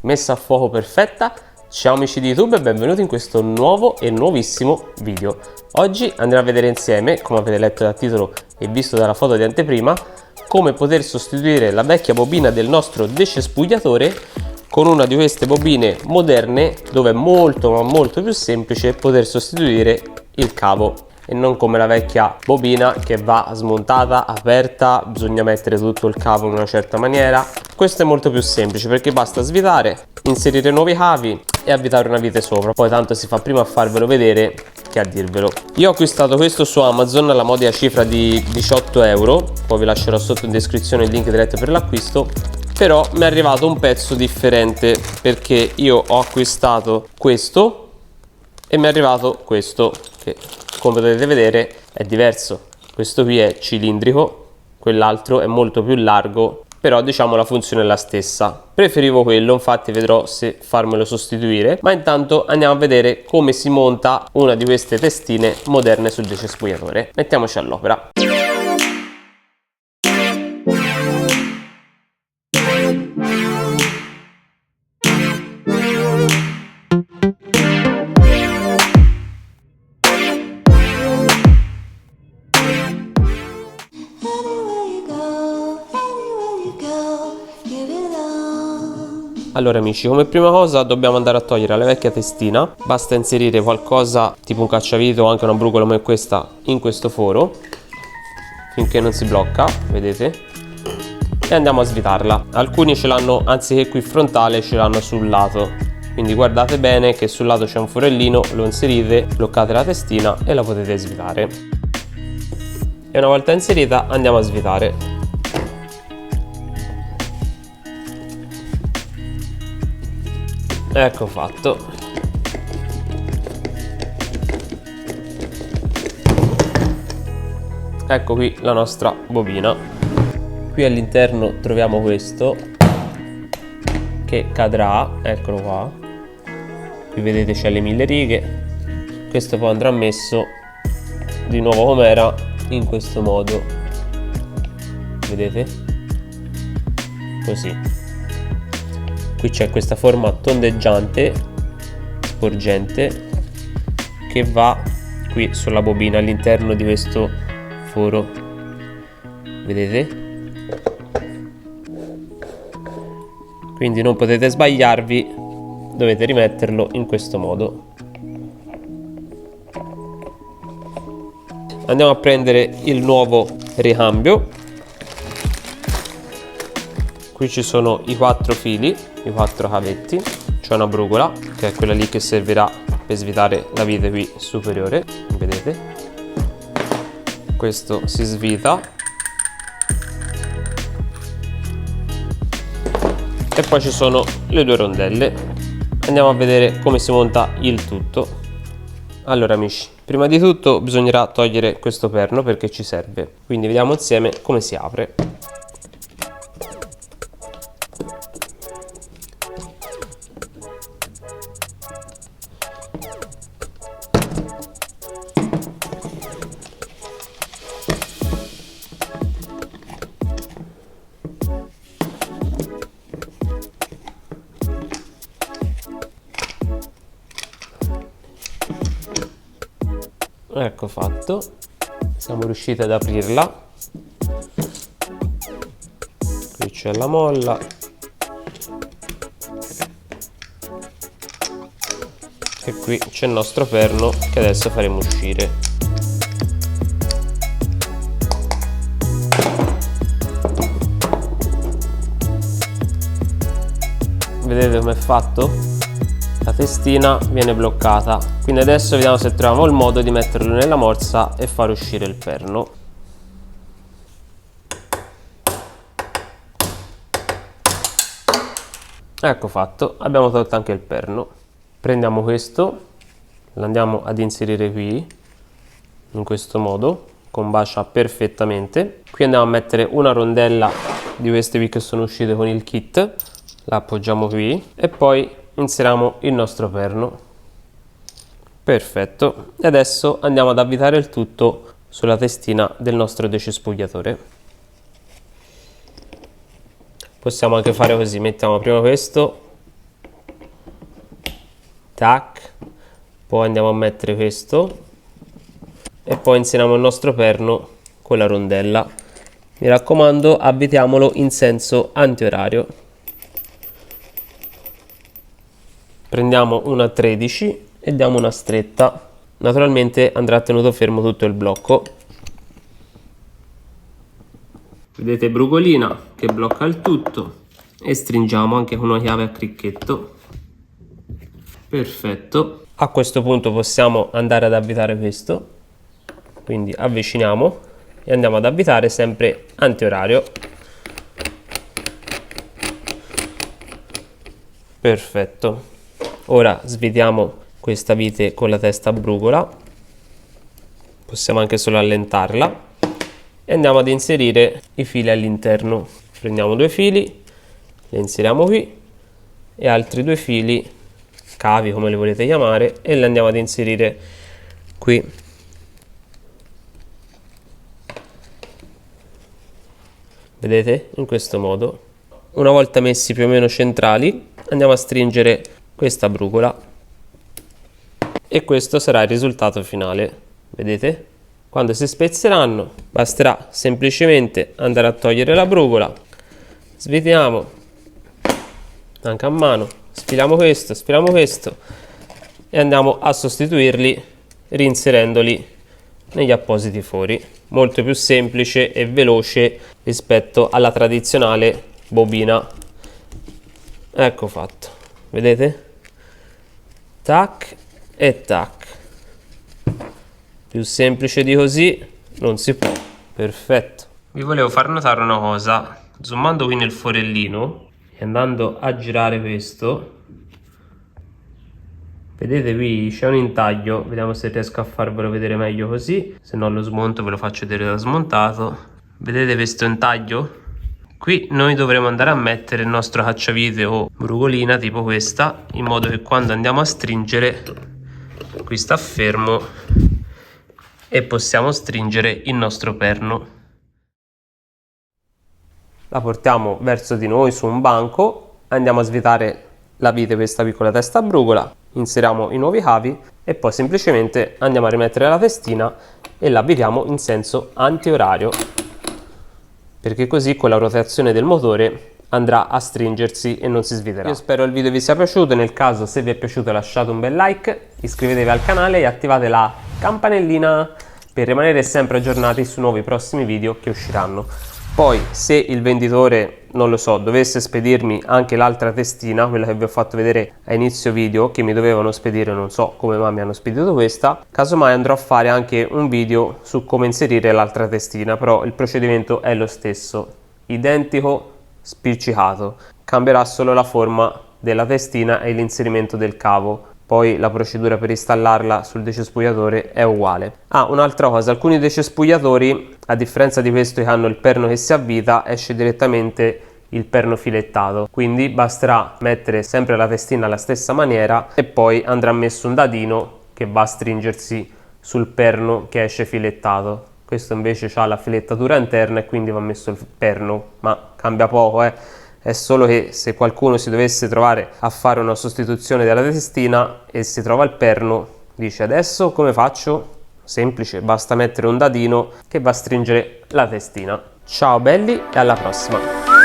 messa a fuoco perfetta. Ciao amici di YouTube e benvenuti in questo nuovo e nuovissimo video. Oggi andremo a vedere insieme, come avete letto dal titolo e visto dalla foto di anteprima, come poter sostituire la vecchia bobina del nostro decespugliatore con una di queste bobine moderne, dove è molto ma molto più semplice poter sostituire il cavo e non come la vecchia bobina che va smontata, aperta, bisogna mettere tutto il cavo in una certa maniera. Questo è molto più semplice perché basta svitare, inserire nuovi cavi e avvitare una vite sopra. Poi tanto si fa prima a farvelo vedere che a dirvelo. Io ho acquistato questo su Amazon alla modica cifra di 18 euro, poi vi lascerò sotto in descrizione il link diretto per l'acquisto. Però mi è arrivato un pezzo differente perché io ho acquistato questo e mi è arrivato questo che, come potete vedere, è diverso. Questo qui è cilindrico, quell'altro è molto più largo, però diciamo la funzione è la stessa. Preferivo quello, infatti vedrò se farmelo sostituire, ma intanto andiamo a vedere come si monta una di queste testine moderne sul decespugliatore. Mettiamoci all'opera. Allora amici, come prima cosa dobbiamo andare a togliere la vecchia testina. Basta inserire qualcosa tipo un cacciavite o anche una brugola come questa in questo foro finché non si blocca, vedete? E andiamo a svitarla. Alcuni ce l'hanno, anziché qui frontale, ce l'hanno sul lato, quindi guardate bene che sul lato c'è un forellino, lo inserite, bloccate la testina e la potete svitare. E una volta inserita andiamo a svitare. Ecco fatto. Ecco qui la nostra bobina. Qui all'interno troviamo questo che cadrà, eccolo qua. Qui vedete c'è le 1000 righe. Questo poi andrà messo di nuovo com'era in questo modo. Vedete? Così. Qui c'è questa forma tondeggiante, sporgente, che va qui sulla bobina all'interno di questo foro. Vedete? Quindi non potete sbagliarvi, dovete rimetterlo in questo modo. Andiamo a prendere il nuovo ricambio. Qui ci sono i 4 fili, i 4 cavetti, c'è una brugola che è quella lì che servirà per svitare la vite qui superiore, vedete? Questo si svita e poi ci sono le 2 rondelle. Andiamo a vedere come si monta il tutto. Allora amici, prima di tutto bisognerà togliere questo perno perché ci serve, quindi vediamo insieme come si apre. Ecco fatto, siamo riusciti ad aprirla. Qui c'è la molla e qui c'è il nostro perno che adesso faremo uscire. Vedete com'è fatto? La testina viene bloccata, quindi adesso vediamo se troviamo il modo di metterlo nella morsa e far uscire il perno. Ecco fatto, abbiamo tolto anche il perno. Prendiamo questo, lo andiamo ad inserire qui in questo modo, combacia perfettamente. Qui andiamo a mettere una rondella di queste qui che sono uscite con il kit, la appoggiamo qui e poi inseriamo il nostro perno. Perfetto, e adesso andiamo ad avvitare il tutto sulla testina del nostro decespugliatore. Possiamo anche fare così, mettiamo prima questo tac, poi andiamo a mettere questo e poi inseriamo il nostro perno con la rondella. Mi raccomando, avvitiamolo in senso antiorario. Prendiamo una 13 e diamo una stretta. Naturalmente andrà tenuto fermo tutto il blocco. Vedete brugolina che blocca il tutto e stringiamo anche con una chiave a cricchetto. Perfetto. A questo punto possiamo andare ad avvitare questo, quindi avviciniamo e andiamo ad avvitare sempre antiorario. Perfetto. Ora svitiamo questa vite con la testa a brugola, possiamo anche solo allentarla e andiamo ad inserire i fili all'interno. Prendiamo due fili, li inseriamo qui e altri due fili, cavi come li volete chiamare, e li andiamo ad inserire qui. Vedete? In questo modo. Una volta messi più o meno centrali, andiamo a stringere questa brugola e questo sarà il risultato finale. Vedete? Quando si spezzeranno basterà semplicemente andare a togliere la brugola, svitiamo anche a mano, sfiliamo questo e andiamo a sostituirli reinserendoli negli appositi fori. Molto più semplice e veloce rispetto alla tradizionale bobina. Ecco fatto, vedete? Tac e tac. Più semplice di così non si può. Perfetto. Vi volevo far notare una cosa. Zoomando qui nel forellino e andando a girare questo, vedete qui c'è un intaglio. Vediamo se riesco a farvelo vedere meglio così. Se no lo smonto, ve lo faccio vedere da smontato. Vedete questo intaglio? Qui noi dovremo andare a mettere il nostro cacciavite o brugolina tipo questa, in modo che quando andiamo a stringere qui sta fermo e possiamo stringere il nostro perno. La portiamo verso di noi su un banco, andiamo a svitare la vite questa piccola testa a brugola, inseriamo i nuovi cavi e poi semplicemente andiamo a rimettere la testina e la avvitiamo in senso antiorario, perché così con la rotazione del motore andrà a stringersi e non si sviterà. Io spero il video vi sia piaciuto. Nel caso, se vi è piaciuto, lasciate un bel like, iscrivetevi al canale e attivate la campanellina per rimanere sempre aggiornati su nuovi prossimi video che usciranno. Poi, se il venditore, non lo so, dovesse spedirmi anche l'altra testina, quella che vi ho fatto vedere a inizio video, che mi dovevano spedire, non so come mai mi hanno spedito questa, casomai andrò a fare anche un video su come inserire l'altra testina, però il procedimento è lo stesso, identico, spiccicato, cambierà solo la forma della testina e l'inserimento del cavo. Poi la procedura per installarla sul decespugliatore è uguale. Un'altra cosa, alcuni decespugliatori, a differenza di questo che hanno il perno che si avvita, esce direttamente il perno filettato, quindi basterà mettere sempre la testina alla stessa maniera e poi andrà messo un dadino che va a stringersi sul perno che esce filettato. Questo invece ha la filettatura interna e quindi va messo il perno, ma cambia poco, È solo che se qualcuno si dovesse trovare a fare una sostituzione della testina e si trova il perno, dice adesso come faccio? Semplice, basta mettere un dadino che va a stringere la testina. Ciao belli e alla prossima!